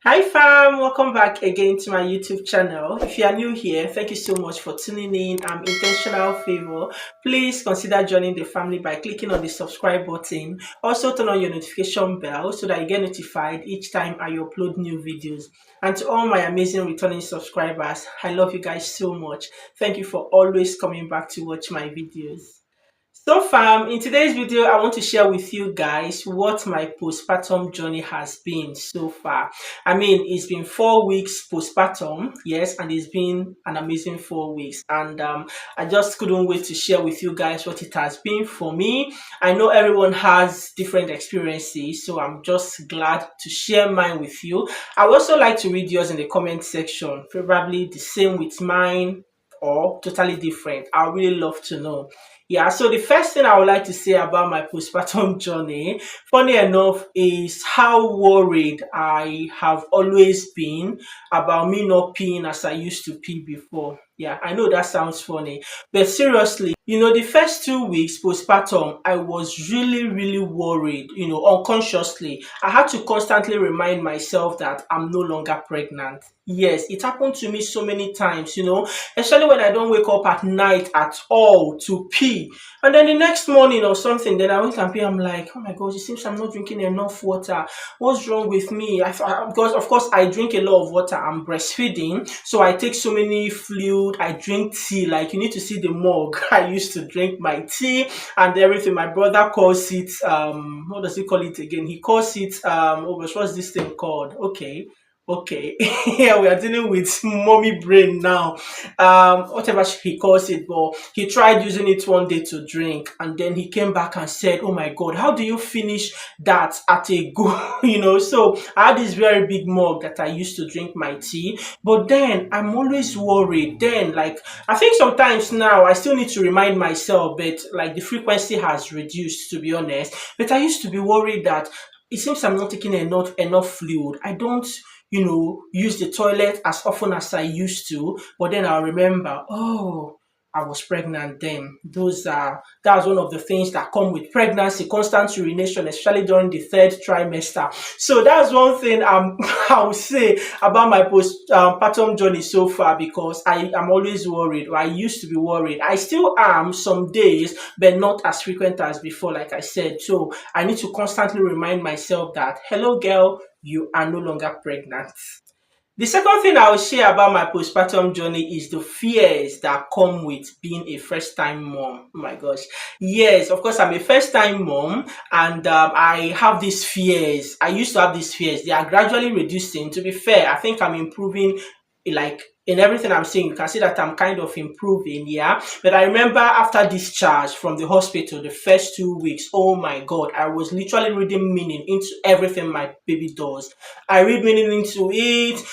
Hi fam, welcome back again to my YouTube channel. If you are new here, thank you so much for tuning in. I'm Intentional Favor. Please consider joining the family by clicking on the subscribe button. Also turn on your notification bell so that you get notified each time I upload new videos. And to all my amazing returning subscribers, I love you guys so much. Thank you for always coming back to watch my videos. So fam, in today's video, I want to share with you guys what my postpartum journey has been so far. I mean, it's been 4 weeks postpartum, yes, and it's been an amazing 4 weeks. And I just couldn't wait to share with you guys what it has been for me. I know everyone has different experiences, so I'm just glad to share mine with you. I would also like to read yours in the comment section, probably the same with mine or totally different. I really love to know. Yeah, so the first thing I would like to say about my postpartum journey, funny enough, is how worried I have always been about me not peeing as I used to pee before. Yeah, I know that sounds funny, but seriously, the first 2 weeks postpartum, I was really worried, unconsciously. I had to constantly remind myself that I'm no longer pregnant. Yes, it happened to me so many times, especially when I don't wake up at night at all to pee. And then the next morning or something, then I went and pee. I'm like, oh my God, it seems I'm not drinking enough water. What's wrong with me? Because, of course, I drink a lot of water. I'm breastfeeding, so I take so many fluid. I drink tea. Like, you need to see the mug. I used to drink my tea and everything. My brother calls it, what does he call it again? He calls it, oh gosh, what's this thing called? Okay. Yeah, we are dealing with mommy brain now. Whatever he calls it, but he tried using it one day to drink, and then he came back and said, oh my God, how do you finish that at a go? So I had this very big mug that I used to drink my tea, but then I'm always worried. Then, like, I think sometimes now I still need to remind myself, but like the frequency has reduced, to be honest. But I used to be worried that it seems I'm not taking enough fluid. I don't use the toilet as often as I used to, but then I'll remember, oh, I was pregnant then. That's one of the things that come with pregnancy, constant urination, especially during the third trimester. So that's one thing I would say about my postpartum journey so far, because I am always worried, or I used to be worried. I still am some days, but not as frequent as before, like I said. So I need to constantly remind myself that, hello girl, you are no longer pregnant. The second thing I'll share about my postpartum journey is the fears that come with being a first time mom. Oh my gosh. Yes, of course, I'm a first time mom, and I have these fears. I used to have these fears. They are gradually reducing. To be fair, I think I'm improving, like, in everything I'm saying. You can see that I'm kind of improving, yeah. But I remember after discharge from the hospital, the first 2 weeks, oh my God, I was literally reading meaning into everything my baby does. I read meaning into it.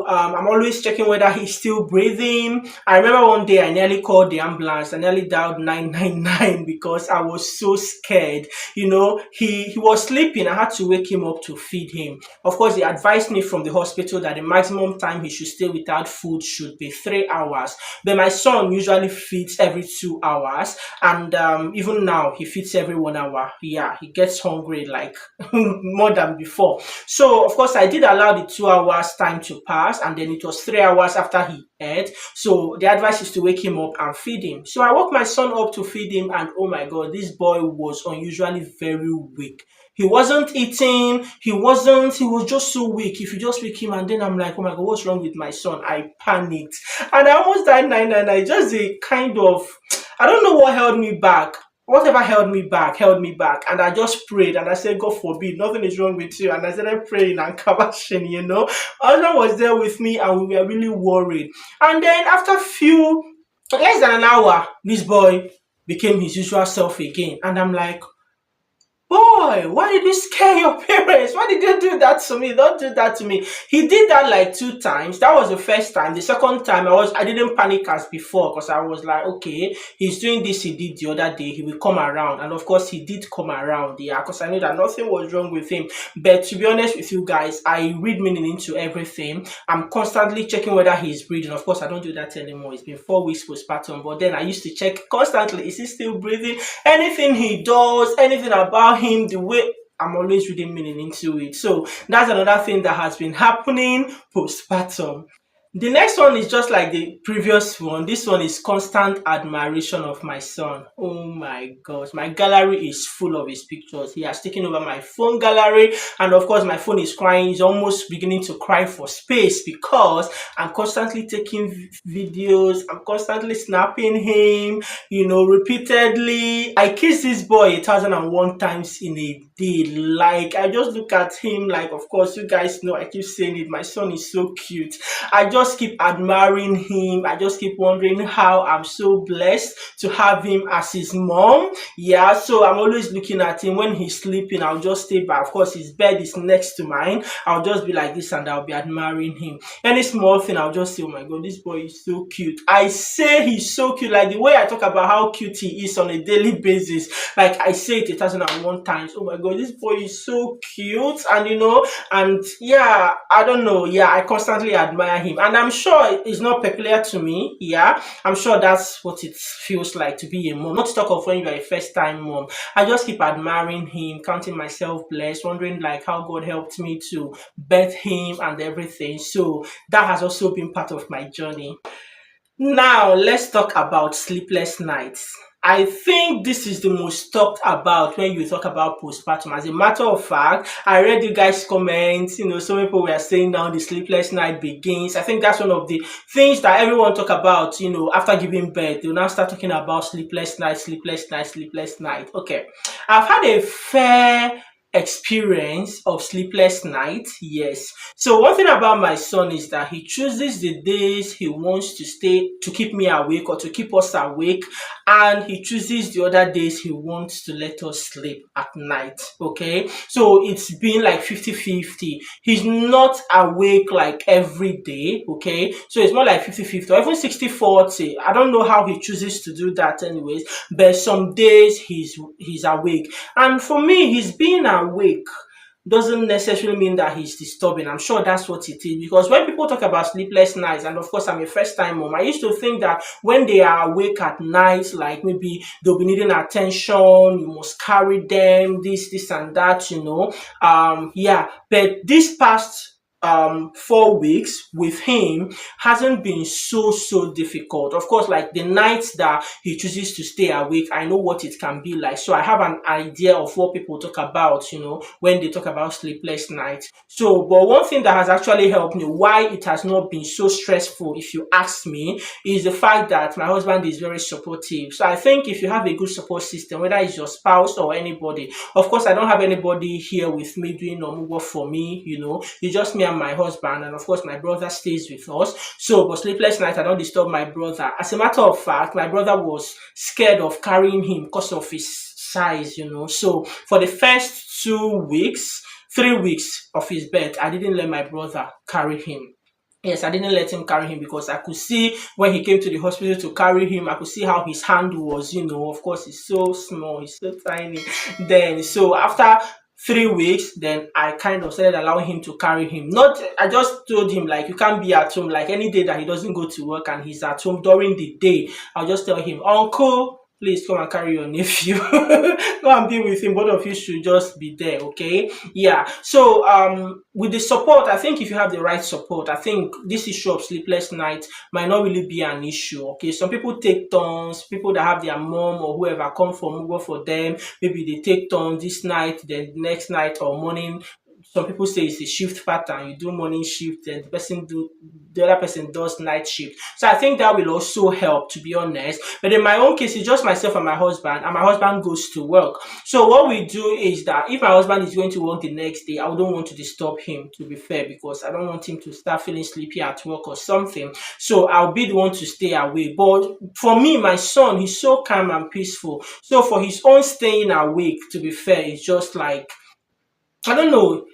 I'm always checking whether he's still breathing. I remember one day I nearly called the ambulance. I nearly dialed 999 because I was so scared. He was sleeping. I had to wake him up to feed him. Of course, they advised me from the hospital that the maximum time he should stay without food should be 3 hours. But my son usually feeds every 2 hours, and even now he feeds every 1 hour. Yeah, he gets hungry like more than before. So of course I did allow the 2 hours time to pass, and then it was 3 hours after he ate. So the advice is to wake him up and feed him. So I woke my son up to feed him, and oh my God, this boy was unusually very weak. He wasn't eating, he was just so weak. If you just wake him, and then I'm like, oh my God, what's wrong with my son? I panicked. And I almost died 999. Just a kind of, I don't know what held me back. Whatever held me back, and I just prayed, and I said, God forbid, nothing is wrong with you. And I started praying and kabashing, My husband was there with me, and we were really worried. And then after less than an hour, this boy became his usual self again. And I'm like, boy, why did you scare your parents? Why did you do that to me? Don't do that to me. He did that like 2 times. That was the first time. The second time, I didn't panic as before, because I was like, okay, he's doing this, he did the other day, he will come around. And of course, he did come around, yeah, because I knew that nothing was wrong with him. But to be honest with you guys, I read meaning into everything. I'm constantly checking whether he's breathing. Of course, I don't do that anymore. It's been 4 weeks postpartum, but then I used to check constantly, is he still breathing? Anything he does, anything about him, the way I'm always reading meaning into it. So that's another thing that has been happening postpartum. The next one is just like the previous one. This one is constant admiration of my son. Oh my gosh, my gallery is full of his pictures. He has taken over my phone gallery, and of course, my phone is crying. He's almost beginning to cry for space because I'm constantly taking videos, I'm constantly snapping him, repeatedly. I kiss this boy 1,001 times in a day. Like, I just look at him, like, of course, you guys know I keep saying it. My son is so cute. I just keep admiring him. I just keep wondering how I'm so blessed to have him as his mom. Yeah, so I'm always looking at him. When he's sleeping, I'll just stay by. Of course, his bed is next to mine. I'll just be like this and I'll be admiring him. Any small thing, I'll just say, oh my God, this boy is so cute. I say he's so cute. Like the way I talk about how cute he is on a daily basis, like I say it 1,001 times. Oh my God, this boy is so cute. And yeah, I don't know. Yeah, I constantly admire him. And I'm sure it's not peculiar to me. Yeah, I'm sure that's what it feels like to be a mom. Not to talk of when you're a first time mom. I just keep admiring him, counting myself blessed, wondering like how God helped me to birth him and everything. So that has also been part of my journey. Now, let's talk about sleepless nights. I think this is the most talked about when you talk about postpartum. As a matter of fact, I read you guys' comments. Some people were saying now the sleepless night begins. I think that's one of the things that everyone talk about, after giving birth. They'll now start talking about sleepless night, sleepless night, sleepless night. Okay. I've had a fair experience of sleepless night. Yes. So one thing about my son is that he chooses the days he wants to stay to keep me awake or to keep us awake, and he chooses the other days he wants to let us sleep at night. Okay. So it's been like 50-50. He's not awake like every day. Okay. So it's more like 50-50 or even 60-40. I don't know how he chooses to do that anyways, but some days he's awake. And for me, he's being awake doesn't necessarily mean that he's disturbing. I'm sure that's what it is. Because when people talk about sleepless nights, and of course I'm a first time mom, I used to think that when they are awake at night, like maybe they'll be needing attention, you must carry them, this and that, Yeah. But this past 4 weeks with him hasn't been so difficult. Of course, like the nights that he chooses to stay awake, I know what it can be like. So I have an idea of what people talk about, when they talk about sleepless nights. So, but one thing that has actually helped me, why it has not been so stressful, if you ask me, is the fact that my husband is very supportive. So I think if you have a good support system, whether it's your spouse or anybody, of course, I don't have anybody here with me doing normal work for me, it's just me and my husband, and of course my brother stays with us. So but sleepless night, I don't disturb my brother. As a matter of fact, my brother was scared of carrying him because of his size. So for the first 2 weeks, 3 weeks of his birth, I didn't let my brother carry him. Yes, I didn't let him carry him because I could see when he came to the hospital to carry him, I could see how his hand was, of course, he's so small, he's so tiny. Then, so after 3 weeks, then I kind of started allowing him to carry him. Not, I just told him, like, you can't be at home, like any day that he doesn't go to work and he's at home during the day, I'll just tell him, Uncle, please come and carry your nephew. Go and be with him. Both of you should just be there, okay? Yeah. So with the support, I think if you have the right support, I think this issue of sleepless night might not really be an issue. Okay. Some people take turns, people that have their mom or whoever come from over for them, maybe they take turns this night, then next night or morning. Some people say it's a shift pattern. You do morning shift, and the other person does night shift. So I think that will also help, to be honest. But in my own case, it's just myself and my husband, and my husband goes to work. So what we do is that if my husband is going to work the next day, I don't want to disturb him, to be fair, because I don't want him to start feeling sleepy at work or something. So I'll be the one to stay away. But for me, my son, he's so calm and peaceful. So for his own staying awake, to be fair, it's just like, I don't know.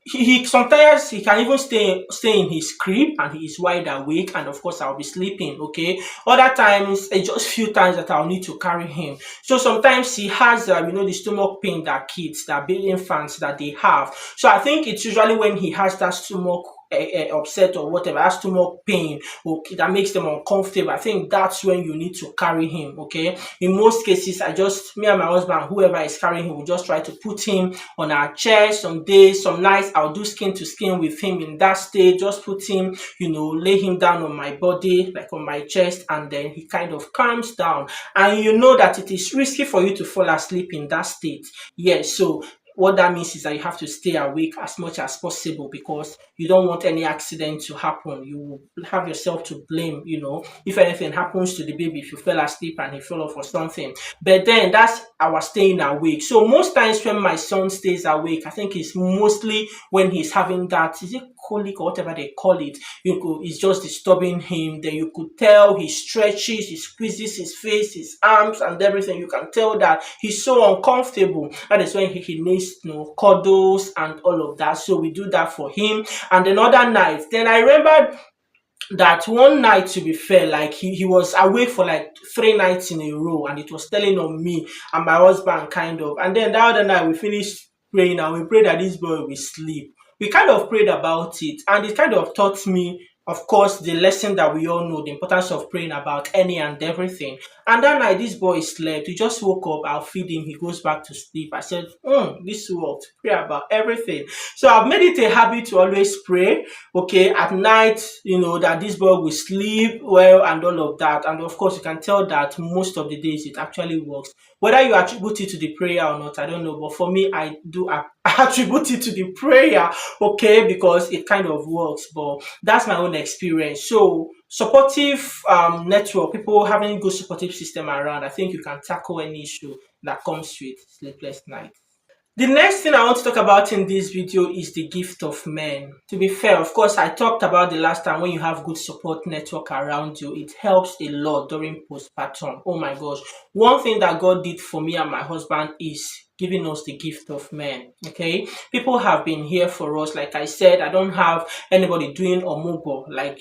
He sometimes he can even stay in his crib and he is wide awake, and of course I'll be sleeping. Okay, other times it's just few times that I'll need to carry him. So sometimes he has the stomach pain that kids, that baby infants, that they have. So I think it's usually when he has that stomach upset or whatever, has stomach pain, okay, that makes them uncomfortable, I think that's when you need to carry him. Okay, in most cases, I just me and my husband, whoever is carrying him, we just try to put him on our chest. Some days, some nights, I'll do skin to skin with him in that state. Just put him, lay him down on my body, like on my chest, and then he kind of calms down. And you know that it is risky for you to fall asleep in that state. Yes, so what that means is that you have to stay awake as much as possible because you don't want any accident to happen. You will have yourself to blame, if anything happens to the baby, if you fell asleep and he fell off or something. But then that's our staying awake. So most times when my son stays awake, I think it's mostly when he's having that, is it colic or whatever they call it, it's just disturbing him. Then you could tell he stretches, he squeezes his face, his arms and everything. You can tell that he's so uncomfortable. That is when he needs cuddles and all of that. So we do that for him. And then other nights, then I remember that one night, to be fair, like he was awake for like 3 nights in a row, and it was telling on me and my husband kind of. And then the other night we finished praying and we prayed that this boy will sleep. We kind of prayed about it, and it kind of taught me, of course, the lesson that we all know, the importance of praying about any and everything. And that night, this boy slept. He just woke up. I'll feed him. He goes back to sleep. I said, this worked. Pray about everything. So I've made it a habit to always pray, okay, at night, that this boy will sleep well and all of that. And of course, you can tell that most of the days it actually works. Whether you attribute it to the prayer or not, I don't know. But for me, I do attribute it to the prayer, okay, because it kind of works. But that's my own experience. So supportive network, people having good supportive system around, I think you can tackle any issue that comes with sleepless nights. The next thing I want to talk about in this video is the gift of men. To be fair, of course, I talked about the last time when you have good support network around you, it helps a lot during postpartum. Oh my gosh. One thing that God did for me and my husband is giving us the gift of men. Okay, people have been here for us. Like I said, I don't have anybody doing omugo, like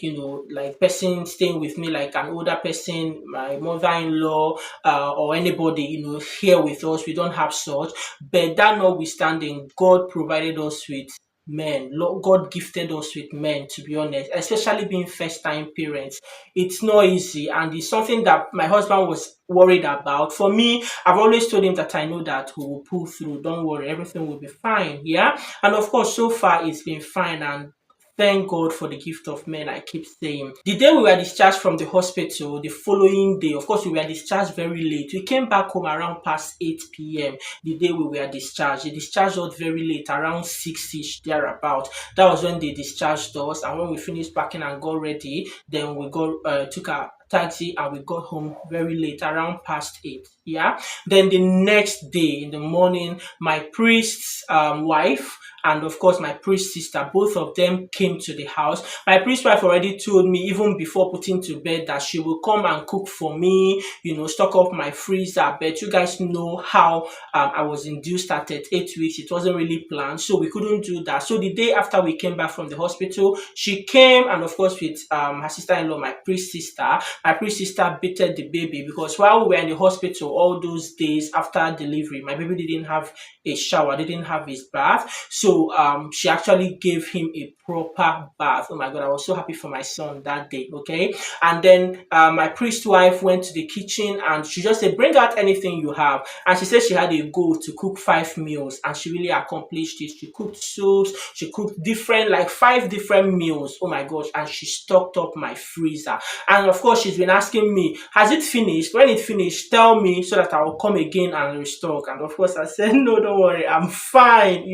like person staying with me, like an older person, my mother-in-law, or anybody here with us. We don't have such. But that notwithstanding, God provided us with men. God gifted us with men, to be honest, especially being first time parents. It's not easy, and it's something that my husband was worried about. For me, I've always told him that I know that we will pull through. Don't worry, everything will be fine. Yeah. And of course, so far it's been fine, and thank God for the gift of men, I keep saying. The day we were discharged from the hospital, the following day, of course, we were discharged very late. We came back home around past 8 p.m. the day we were discharged. They discharged us very late, around 6-ish, thereabout. That was when they discharged us. And when we finished packing and got ready, then we took our taxi and we got home very late, around past 8. Yeah. Then the next day in the morning, my priest's wife and of course my priest sister, both of them came to the house. My priest wife already told me even before putting to bed that she will come and cook for me, stock up my freezer. But you guys know how I was induced at 8 weeks. It wasn't really planned, so we couldn't do that. So the day after we came back from the hospital, she came, and of course with her sister-in-law, my priest sister. My priest sister bathed the baby because while we were in the hospital all those days after delivery, my baby didn't have a shower, didn't have his bath. So she actually gave him a proper bath. Oh my God, I was so happy for my son that day. Okay. And then my priest wife went to the kitchen and she just said, bring out anything you have. And she said she had a goal to cook 5 meals, and she really accomplished it. She cooked soups, she cooked like 5 different meals. Oh my gosh. And she stocked up my freezer. And of course, she's been asking me, has it finished? When it finished, tell me so that I will come again and restock. And of course, I said, no, don't worry, I'm fine,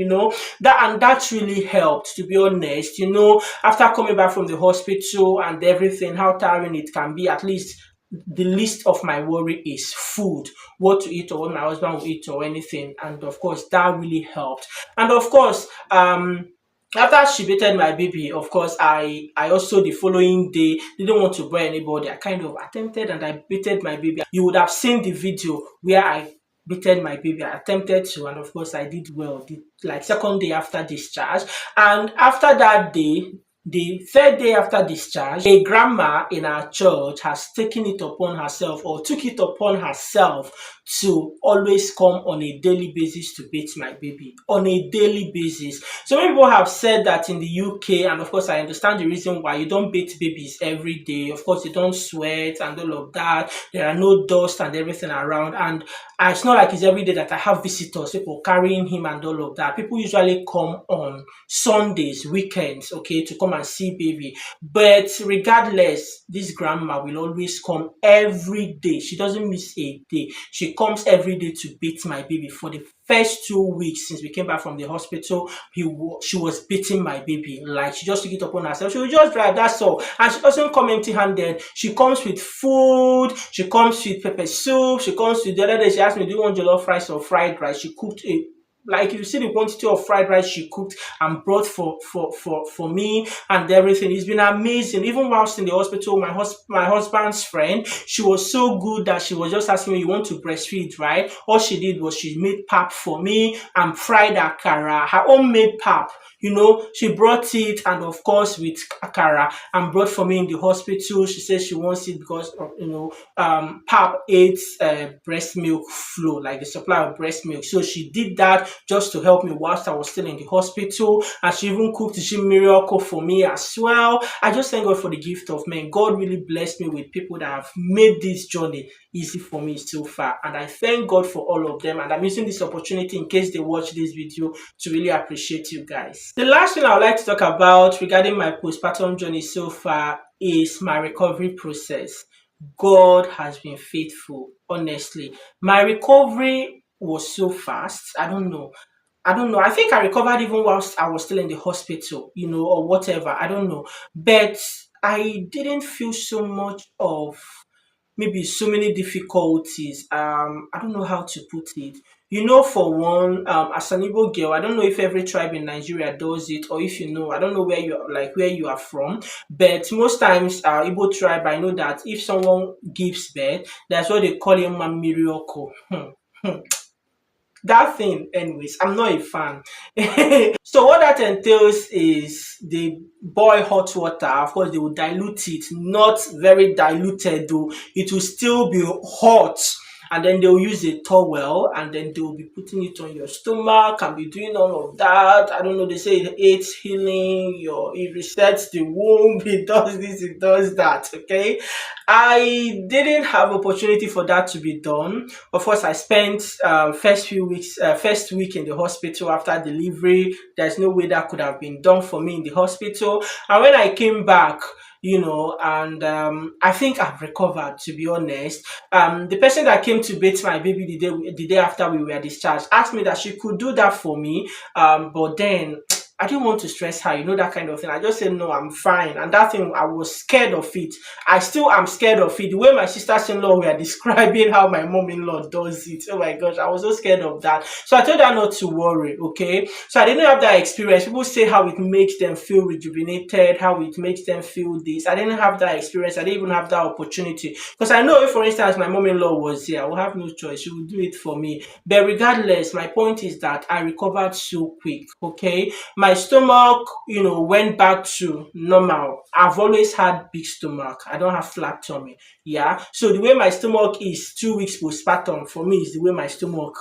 that really helped, to be honest. After coming back from the hospital and everything, how tiring it can be, at least the least of my worry is food, what to eat or what my husband will eat or anything. And of course, that really helped. And of course, after she bathed my baby, of course, I also the following day didn't want to bore anybody. I kind of attempted and I bathed my baby. You would have seen the video where I bathed my baby. I attempted to, and of course, I did well. Like second day after discharge, and after that day, The third day after discharge, a grandma in our church has taken it upon herself, or took it upon herself, to always come on a daily basis to bathe my baby on a daily basis. So many people have said that in the UK, and of course I understand the reason why. You don't bathe babies every day. Of course, they don't sweat and all of that. There are no dust and everything around, and it's not like it's every day that I have visitors, people carrying him and all of that. People usually come on Sundays, weekends, okay, to come and see baby. But regardless, this grandma will always come every day. She doesn't miss a day. She comes every day to beat my baby. For the first 2 weeks since we came back from the hospital, she was beating my baby. Like, she just took it upon herself. She will just drive, that's all. And she doesn't come empty-handed. She comes with food. She comes with pepper soup. She comes with, the other day she asked me, do you want jollof rice or fried rice? She cooked a, like, you see the quantity of fried rice she cooked and brought for me and everything. It's been amazing. Even whilst in the hospital, my husband's friend, she was so good that she was just asking me, you want to breastfeed, right? All she did was she made pap for me and fried akara, her own made pap. She brought it, and of course with akara, and brought for me in the hospital. She says she wants it because of, pap aids breast milk flow, like the supply of breast milk. So she did that just to help me whilst I was still in the hospital, and she even cooked the miracle for me as well. I just thank God for the gift of men. God really blessed me with people that have made this journey easy for me so far, and I thank God for all of them. And I'm using this opportunity, in case they watch this video, to really appreciate you guys. The last thing I would like to talk about regarding my postpartum journey so far is my recovery process. God has been faithful, honestly. My recovery was so fast. I don't know. I think I recovered even whilst I was still in the hospital, or whatever. I don't know. But I didn't feel so much of, maybe, so many difficulties. I don't know how to put it. For one, as an Igbo girl, I don't know if every tribe in Nigeria does it, or if I don't know where you are from, but most times, Igbo tribe, I know that if someone gives birth, that's what they call him a miracle. That thing, anyways, I'm not a fan. So what that entails is they boil hot water. Of course, they will dilute it, not very diluted though. It will still be hot. And then they'll use a towel, and then they'll be putting it on your stomach and be doing all of that. I don't know, they say it aids healing, it resets the womb, it does this, it does that. Okay. I didn't have opportunity for that to be done. Of course, I spent first week in the hospital after delivery. There's no way that could have been done for me in the hospital. And when I came back, and I think I've recovered, to be honest. The person that came to bathe my baby the day after we were discharged asked me that she could do that for me, but then I didn't want to stress her, that kind of thing. I just said, no, I'm fine. And that thing, I was scared of it. I still am scared of it. The way my sisters-in-law were describing how my mom-in-law does it. Oh my gosh, I was so scared of that. So I told her not to worry, okay? So I didn't have that experience. People say how it makes them feel rejuvenated, how it makes them feel this. I didn't have that experience. I didn't even have that opportunity. Because I know if, for instance, my mom-in-law was here, I would have no choice. She would do it for me. But regardless, my point is that I recovered so quick, okay? My stomach, went back to normal. I've always had big stomach. I don't have flat tummy. Yeah. So the way my stomach is 2 weeks postpartum for me is the way my stomach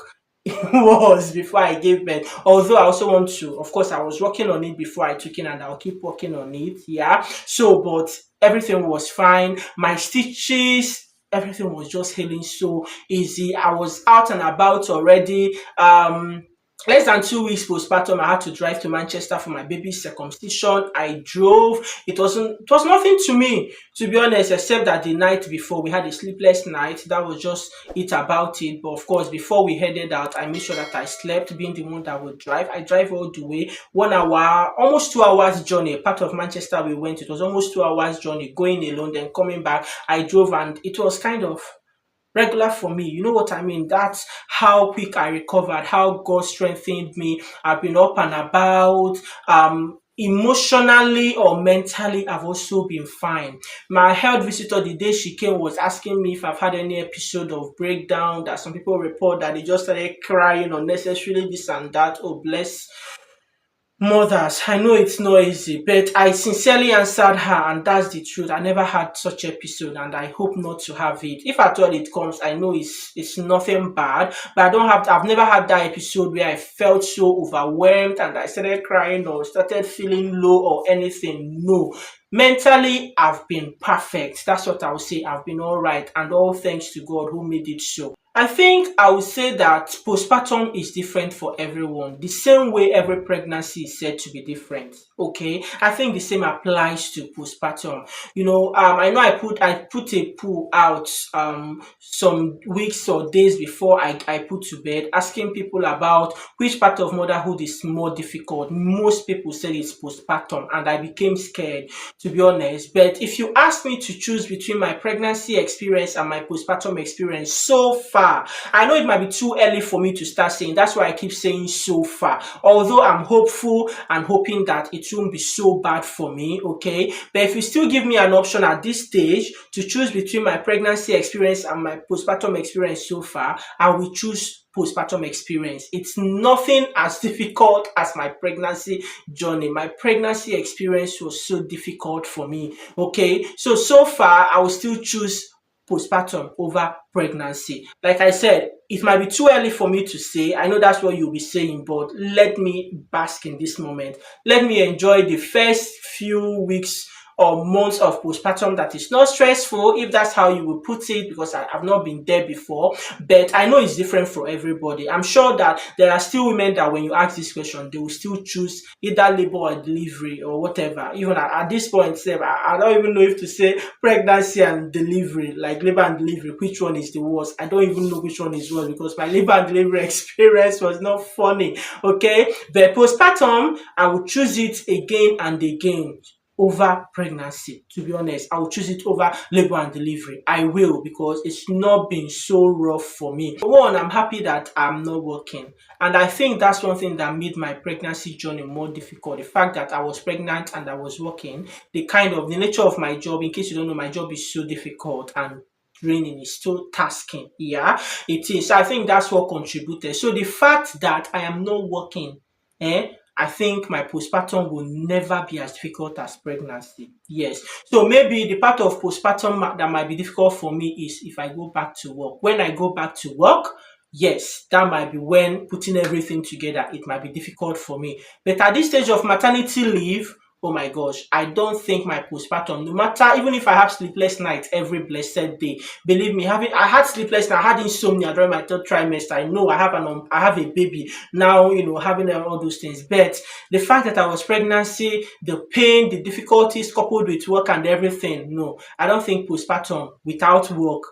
was before I gave birth. Although I also want to, of course, I was working on it before I took in, and I'll keep working on it. Yeah. So, but everything was fine. My stitches, everything was just healing so easy. I was out and about already. Less than 2 weeks postpartum, I had to drive to Manchester for my baby's circumcision. I drove. It was nothing to me, to be honest, except that the night before we had a sleepless night. That was just it about it. But of course, before we headed out, I made sure that I slept, being the one that would drive. I drive all the way. 1 hour, almost 2 hours journey. Part of Manchester we went. It was almost 2 hours journey, going alone, then coming back. I drove, and it was kind of regular for me. You know what I mean? That's how quick I recovered, how God strengthened me. I've been up and about. Emotionally or mentally, I've also been fine. My health visitor, the day she came, was asking me if I've had any episode of breakdown, that some people report that they just started crying unnecessarily, this and that. Oh, bless. Mothers, I know it's not easy, but I sincerely answered her, and that's the truth. I never had such episode, and I hope not to have it. If at all it comes, I know it's nothing bad, but I don't have. I've never had that episode where I felt so overwhelmed and I started crying or started feeling low or anything. No, mentally, I've been perfect. That's what I would say. I've been all right, and all thanks to God who made it so. I think I would say that postpartum is different for everyone. The same way every pregnancy is said to be different. Okay, I think the same applies to postpartum. I know I put a poll out some weeks or days before I put to bed, asking people about which part of motherhood is more difficult. Most people said it's postpartum, and I became scared, to be honest. But if you ask me to choose between my pregnancy experience and my postpartum experience so far, I know it might be too early for me to start saying. That's why I keep saying so far. Although I'm hopeful and hoping that it won't be so bad for me, okay? But if you still give me an option at this stage to choose between my pregnancy experience and my postpartum experience so far, I will choose postpartum experience. It's nothing as difficult as my pregnancy journey. My pregnancy experience was so difficult for me. Okay, so far I will still choose postpartum over pregnancy. Like I said, it might be too early for me to say. I know that's what you'll be saying, but let me bask in this moment. Let me enjoy the first few weeks or months of postpartum that is not stressful, if that's how you will put it, because I've not been there before. But I know it's different for everybody. I'm sure that there are still women that when you ask this question, they will still choose either labor or delivery or whatever. Even at this point, I don't even know if to say pregnancy and delivery, like labor and delivery, which one is the worst. I don't even know which one is worse because my labor and delivery experience was not funny. Okay, but postpartum, I will choose it again and again over pregnancy. To be honest, I will choose it over labor and delivery. I will, because it's not been so rough for me. One, I'm happy that I'm not working, and I think that's one thing that made my pregnancy journey more difficult. The fact that I was pregnant and I was working, the nature of my job. In case you don't know, my job is so difficult and draining. It's so tasking. Yeah, it is. So I think that's what contributed. So the fact that I am not working, I think my postpartum will never be as difficult as pregnancy. Yes. So maybe the part of postpartum that might be difficult for me is if I go back to work. When I go back to work, yes, that might be when putting everything together, it might be difficult for me. But at this stage of maternity leave, oh my gosh, I don't think my postpartum, no matter, even if I have sleepless nights every blessed day, believe me, I had sleepless night, I had insomnia during my third trimester. I know I have a baby now, having all those things. But the fact that I was pregnancy, the pain, the difficulties coupled with work and everything, no, I don't think postpartum without work,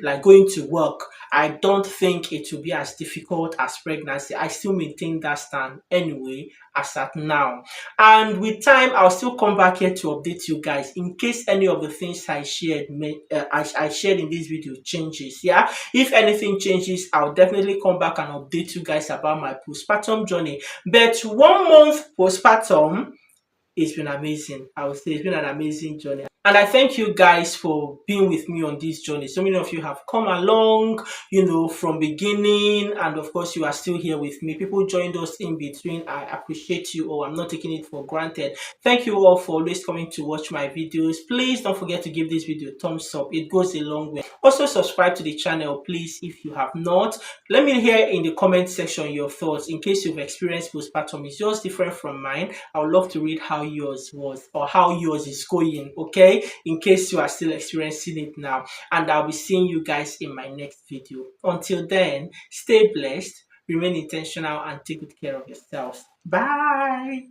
like going to work, I don't think it will be as difficult as pregnancy. I still maintain that stand anyway as at now. And with time, I'll still come back here to update you guys in case any of the things I shared in this video changes. Yeah, if anything changes, I'll definitely come back and update you guys about my postpartum journey. But 1 month postpartum, it's been amazing. I would say it's been an amazing journey. And I thank you guys for being with me on this journey. So many of you have come along, from beginning, and of course you are still here with me. People joined us in between. I appreciate you all. I'm not taking it for granted. Thank you all for always coming to watch my videos. Please don't forget to give this video a thumbs up. It goes a long way. Also subscribe to the channel, please, if you have not. Let me hear in the comment section your thoughts in case you've experienced postpartum. It's just different from mine. I would love to read how yours was or how yours is going, okay? In case you are still experiencing it now. And I'll be seeing you guys in my next video. Until then, stay blessed, remain intentional, and take good care of yourselves. Bye.